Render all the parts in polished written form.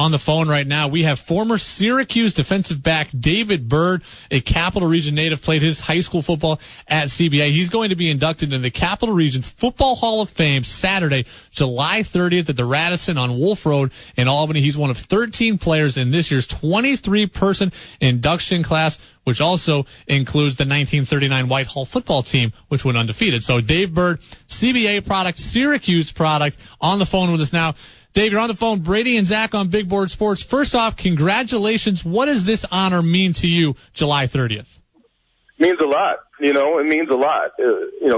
on the phone right now. We have former Syracuse defensive back David Byrd, a Capital Region native, played his high school football at CBA. He's going to be inducted into the Capital Region Football Hall of Fame Saturday, July 30th at the Radisson on Wolf Road in Albany. He's one of 13 players in this year's 23-person induction class, which also includes the 1939 Whitehall football team, which went undefeated. So Dave Byrd, CBA product, Syracuse product, on the phone with us now. Dave, you're on the phone. Brady and Zach on Big Board Sports. First off, congratulations. What does this honor mean to you, July 30th? Means a lot. It means a lot.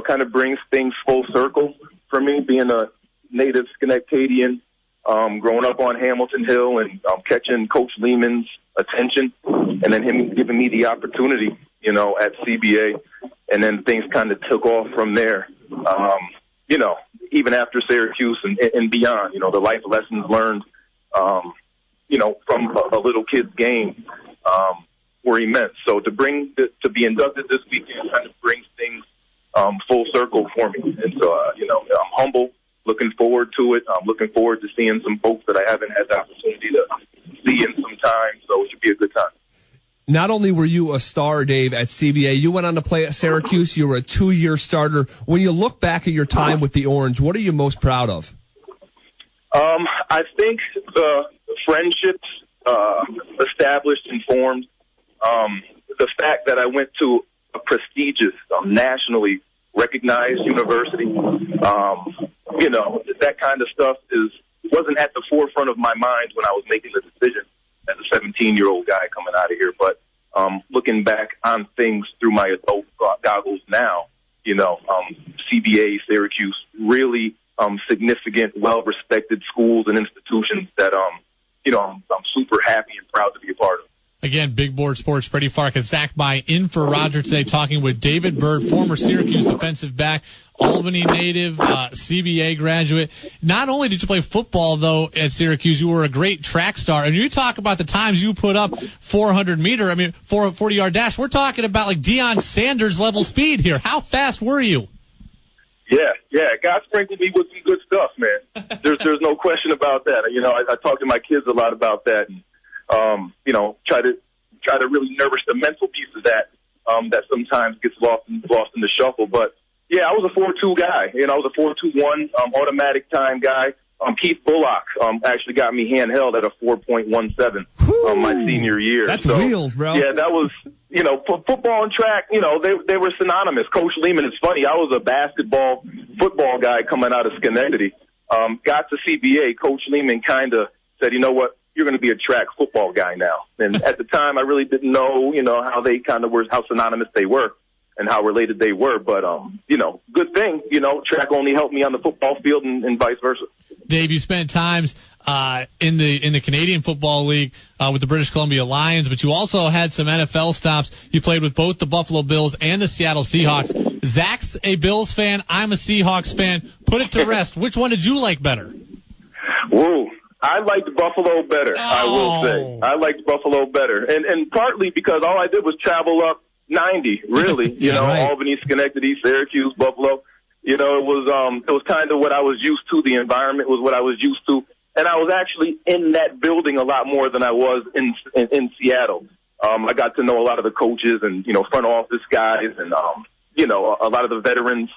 Kind of brings things full circle for me, being a native Schenectadian, growing up on Hamilton Hill and catching Coach Lehman's attention, and then him giving me the opportunity, at CBA, and then things kind of took off from there. Even after Syracuse and beyond, the life lessons learned, from a little kid's game were immense. So to be inducted this weekend kind of brings things full circle for me. And so, I'm humble, looking forward to it. I'm looking forward to seeing some folks that I haven't had the opportunity to see in some time. So it should be a good time. Not only were you a star, Dave, at CBA, you went on to play at Syracuse. You were a 2-year starter. When you look back at your time with the Orange, what are you most proud of? I think the friendships established and formed, the fact that I went to a prestigious, nationally recognized university, that kind of stuff wasn't at the forefront of my mind when I was making the decision as a 17-year-old guy coming out of here. But looking back on things through my adult goggles now, CBA, Syracuse, really significant, well-respected schools and institutions that, I'm super happy and proud to be a part of. Again, Big Board Sports, Brady Fark and Zach By in for Roger today, talking with David Byrd, former Syracuse defensive back, Albany native, CBA graduate. Not only did you play football, though, at Syracuse, you were a great track star. And you talk about the times you put up 40-yard dash. We're talking about like Deion Sanders level speed here. How fast were you? Yeah. God sprinkled me with some good stuff, man. There's no question about that. I talk to my kids a lot about that. And, try to really nourish the mental piece of that sometimes gets lost in the shuffle. But yeah, I was a 4.2 guy. I was a 4.21 automatic time guy. Keith Bullock actually got me handheld at a 4.17 my senior year. That's wheels, bro. Yeah, that was football and track. They were synonymous. Coach Lehman. It's funny. I was a basketball, football guy coming out of Schenectady. Got to CBA. Coach Lehman kind of said, "You know what? You're going to be a track football guy now." And at the time, I really didn't know, how they kind of were, how synonymous they were and how related they were. But, good thing, track only helped me on the football field and vice versa. Dave, you spent times in the Canadian Football League with the British Columbia Lions, but you also had some NFL stops. You played with both the Buffalo Bills and the Seattle Seahawks. Zach's a Bills fan. I'm a Seahawks fan. Put it to rest. Which one did you like better? Whoa. I liked Buffalo better, I will say. I liked Buffalo better. And partly because all I did was travel up 90, really. Right. Albany, Schenectady, Syracuse, Buffalo. It was kind of what I was used to. The environment was what I was used to. And I was actually in that building a lot more than I was in Seattle. I got to know a lot of the coaches and, front office guys and, a lot of the veterans.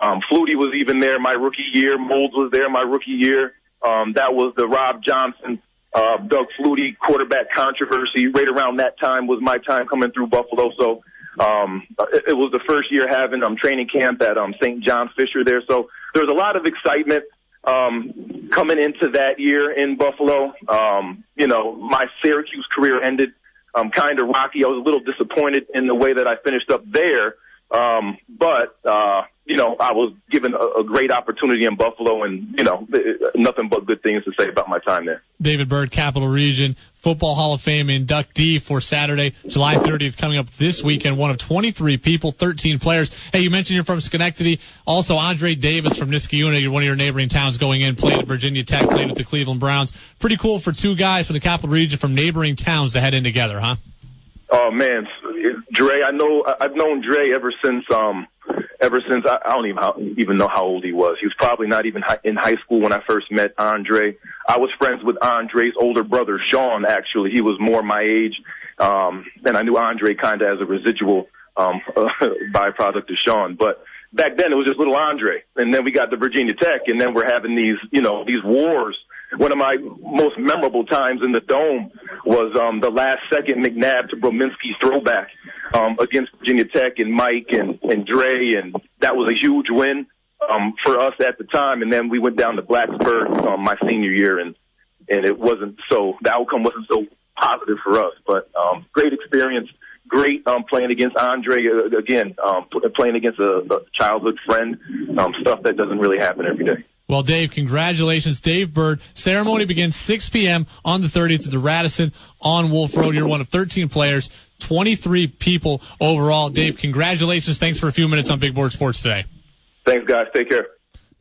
Flutie was even there my rookie year. Molds was there my rookie year. That was the Rob Johnson, Doug Flutie quarterback controversy. Right around that time was my time coming through Buffalo. So it was the first year having training camp at St. John Fisher there. So there was a lot of excitement coming into that year in Buffalo. My Syracuse career ended kind of rocky. I was a little disappointed in the way that I finished up there. But I was given a great opportunity in Buffalo and, nothing but good things to say about my time there. David Byrd, Capital Region Football Hall of Fame inductee for Saturday, July 30th, coming up this weekend. One of 23 people, 13 players. Hey, you mentioned you're from Schenectady. Also, Andre Davis from Niskayuna, you're one of your neighboring towns going in, played at Virginia Tech, played with the Cleveland Browns. Pretty cool for two guys from the Capital Region from neighboring towns to head in together, huh? Oh, man. Dre, I've known Dre ever since I don't even know how old he was. He was probably not even in high school when I first met Andre. I was friends with Andre's older brother, Sean, actually. He was more my age. And I knew Andre kind of as a residual byproduct of Sean. But back then it was just little Andre. And then we got to Virginia Tech, and then we're having these wars. One of my most memorable times in the Dome was the last second McNabb to Brominski's throwback against Virginia Tech and Mike and Dre, and that was a huge win for us at the time. And then we went down to Blacksburg my senior year, and it wasn't so, the outcome wasn't so positive for us. But great experience, great playing against Andre again, playing against a childhood friend, stuff that doesn't really happen every day. Well, Dave, congratulations. Dave Byrd. Ceremony begins 6 p.m. on the 30th at the Radisson on Wolf Road. You're one of 13 players, 23 people overall. Dave, congratulations. Thanks for a few minutes on Big Board Sports today. Thanks, guys. Take care.